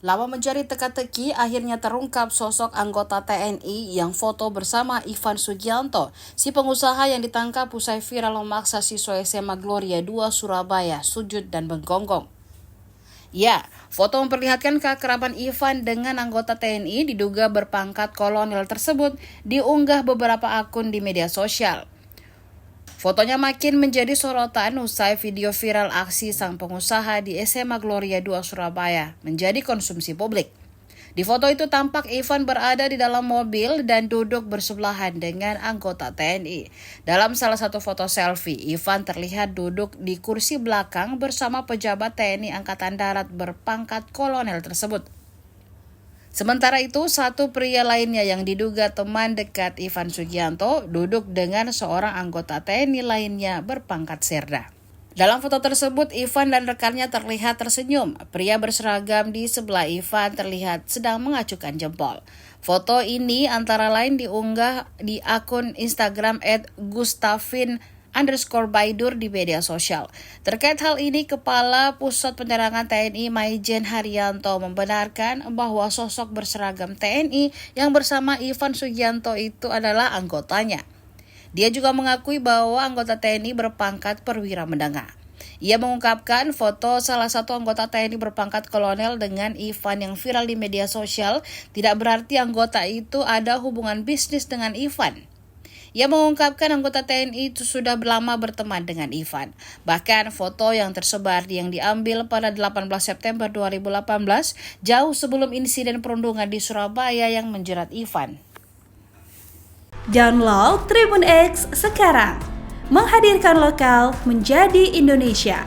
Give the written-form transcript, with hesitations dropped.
Lama mencari teka-teki, akhirnya terungkap sosok anggota TNI yang foto bersama Ivan Sugianto, si pengusaha yang ditangkap usai viral memaksa siswa SMA Gloria 2 Surabaya sujud dan menggonggong. Ya, foto memperlihatkan keakraban Ivan dengan anggota TNI diduga berpangkat kolonel tersebut diunggah beberapa akun di media sosial. Fotonya makin menjadi sorotan usai video viral aksi sang pengusaha di SMA Gloria 2 Surabaya menjadi konsumsi publik. Di foto itu tampak Ivan berada di dalam mobil dan duduk bersebelahan dengan anggota TNI. Dalam salah satu foto selfie, Ivan terlihat duduk di kursi belakang bersama pejabat TNI Angkatan Darat berpangkat kolonel tersebut. Sementara itu, satu pria lainnya yang diduga teman dekat Ivan Sugianto duduk dengan seorang anggota TNI lainnya berpangkat serda. Dalam foto tersebut, Ivan dan rekannya terlihat tersenyum. Pria berseragam di sebelah Ivan terlihat sedang mengacukan jempol. Foto ini antara lain diunggah di akun Instagram @gustavin_baidur di media sosial. Terkait hal ini, Kepala Pusat Penerangan TNI Maijen Haryanto membenarkan bahwa sosok berseragam TNI yang bersama Ivan Sugianto itu adalah anggotanya. Dia juga mengakui bahwa anggota TNI berpangkat perwira menengah. Ia mengungkapkan foto salah satu anggota TNI berpangkat kolonel dengan Ivan yang viral di media sosial tidak berarti anggota itu ada hubungan bisnis dengan Ivan. Ia mengungkapkan anggota TNI itu sudah lama berteman dengan Ivan. Bahkan foto yang tersebar yang diambil pada 18 September 2018 jauh sebelum insiden perundungan di Surabaya yang menjerat Ivan. Download Tribun X sekarang, menghadirkan lokal menjadi Indonesia.